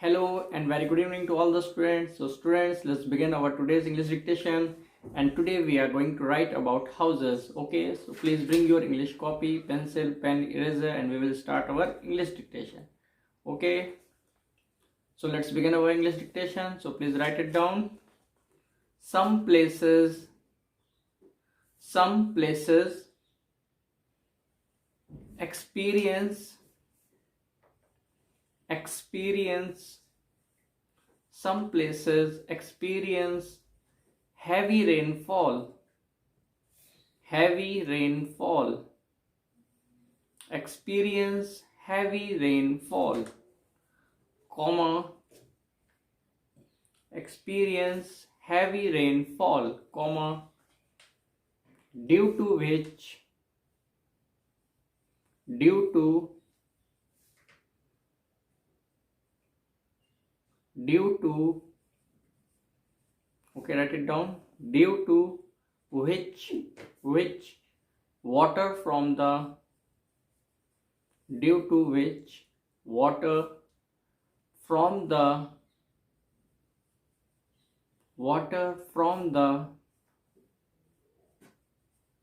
Hello and very good evening to all the students. So students, let's begin our today's English dictation, and today we are going to write about houses. Okay, so please bring your English copy, pencil, pen, eraser, and we will start our English dictation. Okay, so let's begin our English dictation. So please write it down. Some places experience some places experience heavy rainfall, experience heavy rainfall, comma, experience heavy rainfall, comma, due to which okay, write it down. Due to which water from the due to which water from the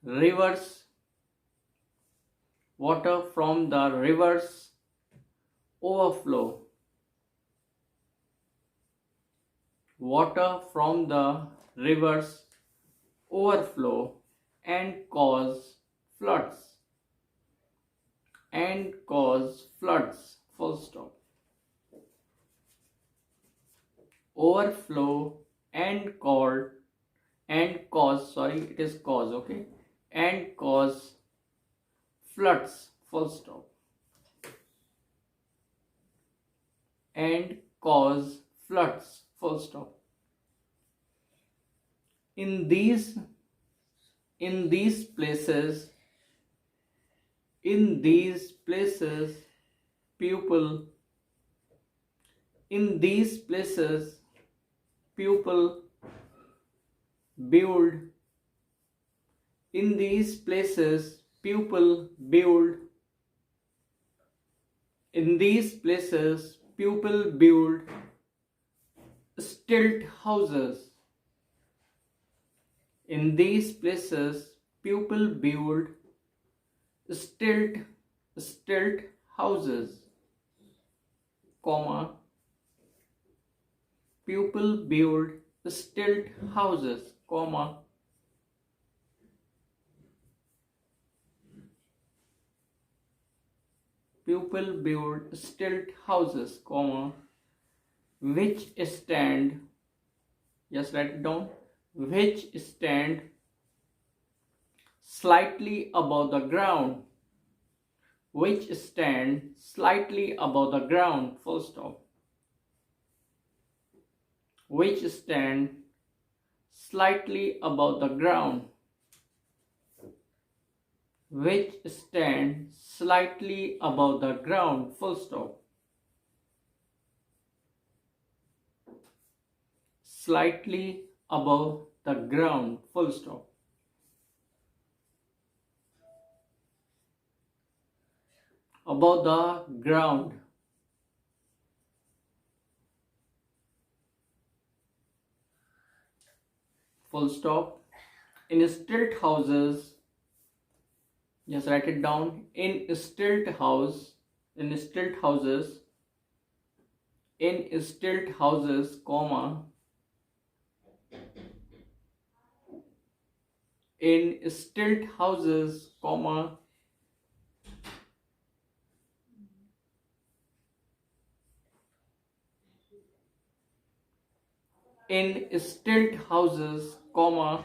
rivers overflow, and cause floods, full stop. Overflow and cause, it is cause, okay, and cause floods, full stop, and cause floods, full stop. In these places people build stilt houses. In these places people build stilt houses, comma, people build stilt houses, comma, people build stilt houses, comma, which stand, just write it down, which stand slightly above the ground, full stop, which stand slightly above the ground, full stop, slightly above the ground, full stop. Above the ground, full stop. In stilt houses, just write it down. In stilt houses, comma, in stilt houses, comma,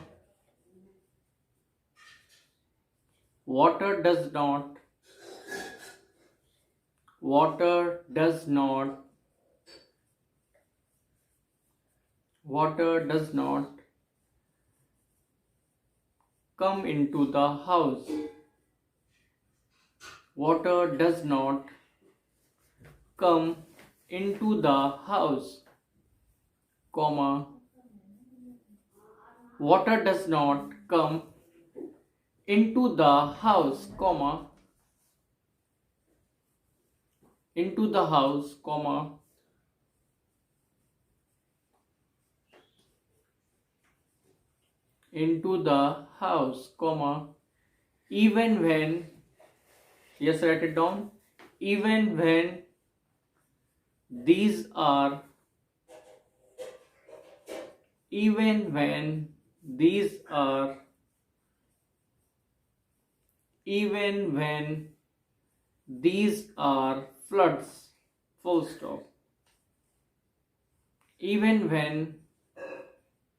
water does not come into the house. Water does not come into the house, comma, water does not come into the house, comma, into the house, comma, even when, yes, write it down, even when these are, even when these are, even when these are floods, full stop, even when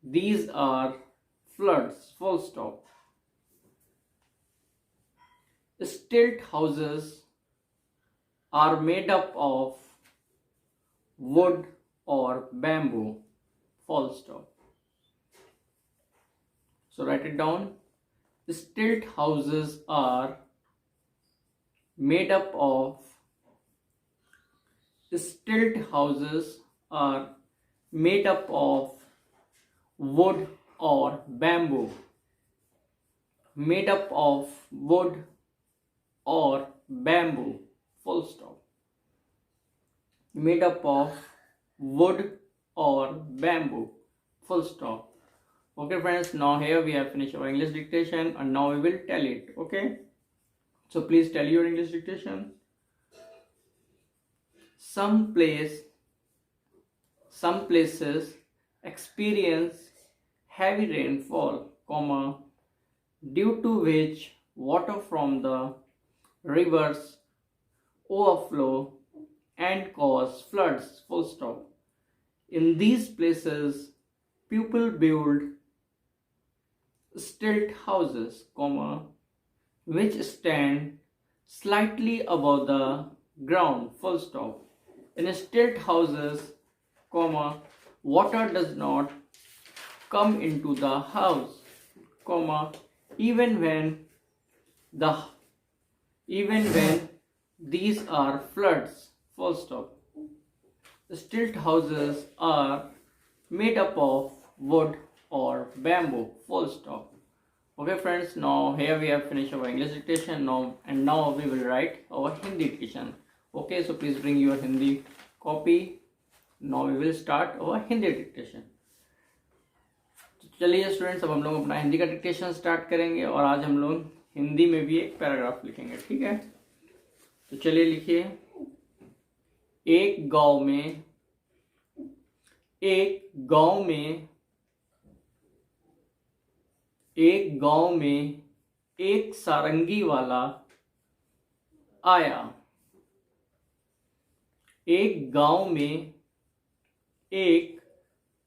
these are floods, full stop. Stilt houses are made up of wood or bamboo, full stop. So write it down. Stilt houses are made up of, stilt houses are made up of wood or bamboo, made up of wood or bamboo, full stop, made up of wood or bamboo, full stop. Okay friends, now here we have finished our English dictation and now we will tell it. Okay, so please tell your English dictation. Some places experience heavy rainfall, comma, due to which water from the rivers overflow and cause floods, full stop. In these places, people build stilt houses, comma, which stand slightly above the ground, full stop. In stilt houses, comma, water does not come into the house, comma, even when the even when these are floods, full stop. Stilt houses are made up of wood or bamboo, full stop. Okay friends, now here we have finished our English dictation now we will write our Hindi dictation. Okay, so please bring your Hindi copy. Now we will start our Hindi dictation. तो चलिए students, अब हम लोग अपना हिंदी का dictation start करेंगे और आज हम लोग हिंदी में भी एक पैराग्राफ लिखेंगे, ठीक है। तो चलिए लिखिए। एक गांव में एक सारंगी वाला आया। एक गांव में एक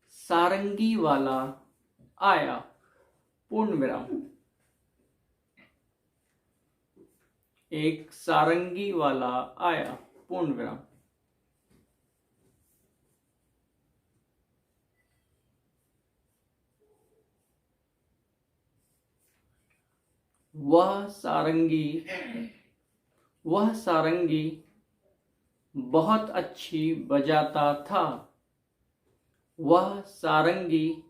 सारंगी वाला आया, पूर्ण विराम। एक सारंगी वाला आया, पूर्ण विराम। वह सारंगी बहुत अच्छी बजाता था। वह सारंगी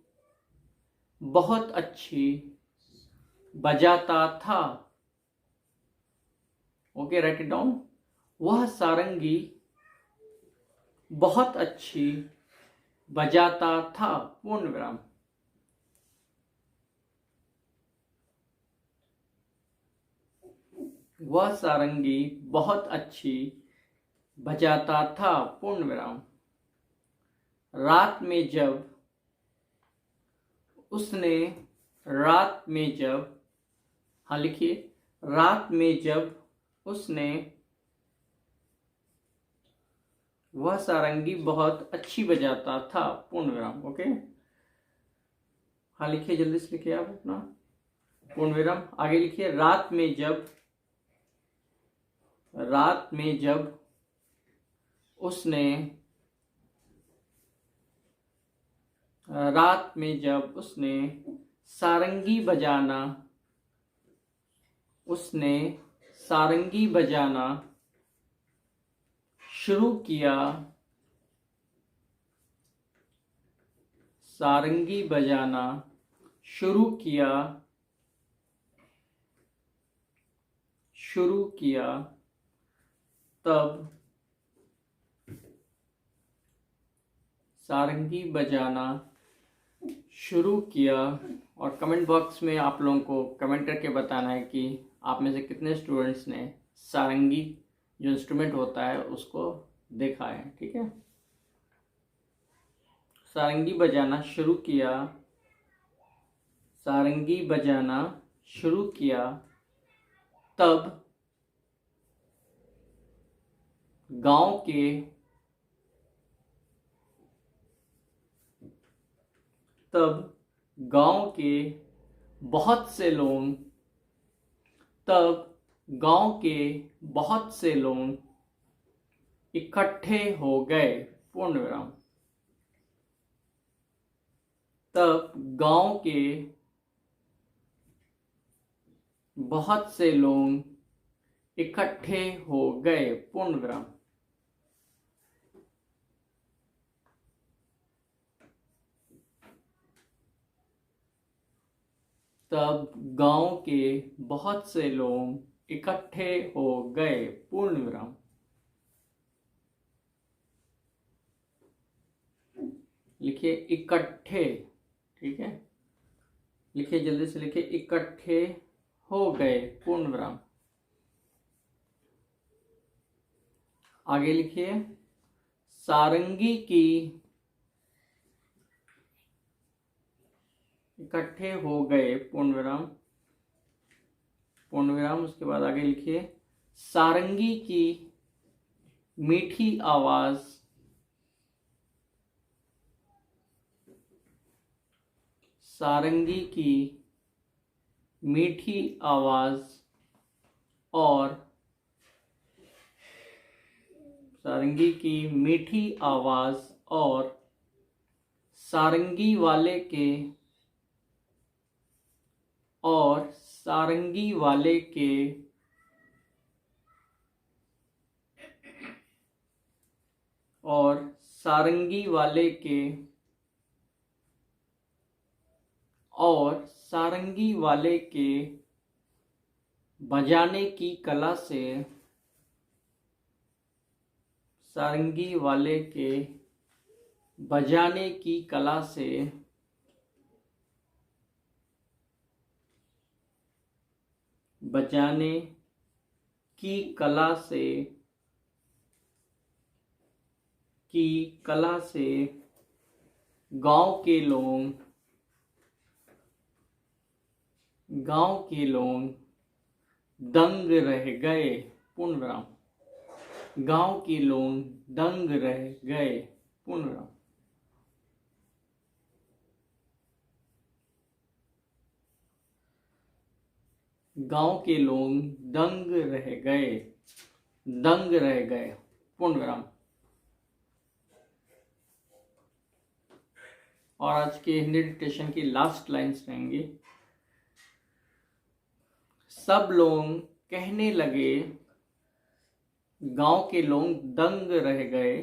बहुत अच्छी बजाता था। Okay, right it down. वह सारंगी बहुत अच्छी बजाता था, पूर्ण विराम। वह सारंगी बहुत अच्छी बजाता था, पूर्ण विराम। रात में जब उसने लिखिए। रात में जब उसने, वह सारंगी बहुत अच्छी बजाता था, पूर्ण विराम। ओके, हाँ लिखिए, जल्दी से लिखिए आप अपना, पूर्ण विराम। आगे लिखिए। रात में जब उसने सारंगी बजाना शुरू किया। सारंगी बजाना शुरू किया तब सारंगी बजाना शुरू किया। और कमेंट बॉक्स में आप लोगों को कमेंट करके बताना है कि आप में से कितने स्टूडेंट्स ने सारंगी जो इंस्ट्रूमेंट होता है उसको देखा है। ठीक है, सारंगी बजाना शुरू किया, सारंगी बजाना शुरू किया, तब गांव के बहुत से लोग इकट्ठे हो गए। पूर्ण विराम। तब गांव के बहुत से लोग इकट्ठे हो गए। पूर्ण विराम। तब गांव के बहुत से लोग इकट्ठे हो गए। पूर्ण विराम। लिखिए इकट्ठे। ठीक है, लिखिए जल्दी से, लिखिए इकट्ठे हो गए। पूर्ण विराम। आगे लिखिए सारंगी की, इकट्ठे हो गए। पूर्ण विराम, पूर्ण विराम। उसके बाद आगे लिखिए सारंगी की मीठी आवाज, सारंगी की मीठी आवाज और सारंगी की मीठी आवाज और सारंगी वाले के बजाने की कला से, सारंगी वाले के बजाने की कला से गांव के लोग दंग रह गए। पूर्ण विराम। गांव के लोग दंग रह गए। पूर्ण विराम। गांव के लोग दंग रह गए, दंग रह गए। पूर्ण विराम। और आज के हिंदी डिक्टेशन की लास्ट लाइन्स रहेंगी। सब लोग कहने लगे, गांव के लोग दंग रह गए,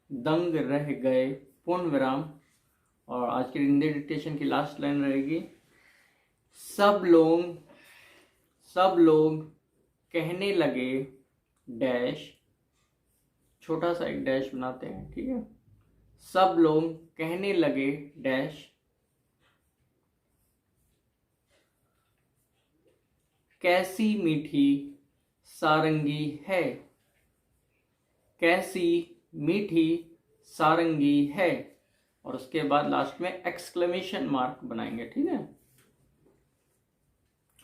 दंग रह गए। पूर्ण विराम। और आज के हिंदी डिक्टेशन की लास्ट लाइन रहेगी सब लोग कहने लगे डैश, छोटा सा एक डैश बनाते हैं। ठीक है, सब लोग कहने लगे डैश कैसी मीठी सारंगी है, कैसी मीठी सारंगी है। और उसके बाद लास्ट में एक्सक्लेमेशन मार्क बनाएंगे। ठीक है,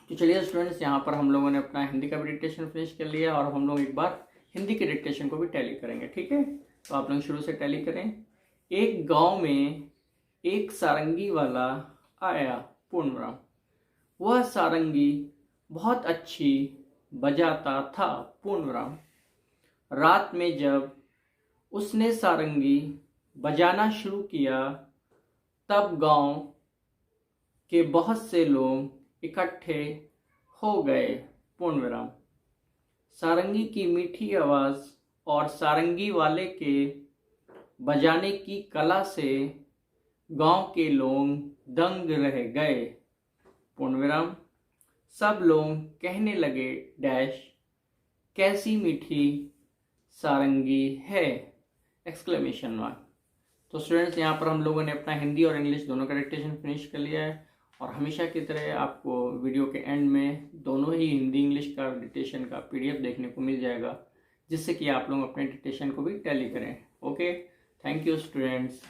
तो चलिए स्टूडेंट्स, यहाँ पर हम लोगों ने अपना हिंदी का भी डिक्टेशन फिनिश कर लिया और हम लोग एक बार हिंदी के डिक्टेशन को भी टैली करेंगे। ठीक है, तो आप लोग शुरू से टैली करें। एक गांव में एक सारंगी वाला आया। पूर्ण विराम। वह सारंगी बहुत अच्छी बजाता था। पूर्ण विराम। रात में जब उसने सारंगी बजाना शुरू किया तब गांव के बहुत से लोग इकट्ठे हो गए। पूर्ण विराम। सारंगी की मीठी आवाज और सारंगी वाले के बजाने की कला से गांव के लोग दंग रह गए। पूर्ण विराम। सब लोग कहने लगे डैश कैसी मीठी सारंगी है, एक्सक्लेमेशन मार्क। तो स्टूडेंट्स यहाँ पर हम लोगों ने अपना हिंदी और इंग्लिश दोनों का डिक्टेशन फिनिश कर लिया है, और हमेशा की तरह आपको वीडियो के एंड में दोनों ही हिंदी इंग्लिश का डिक्टेशन का PDF देखने को मिल जाएगा, जिससे कि आप लोग अपने डिक्टेशन को भी टैली करें। Okay, thank you students.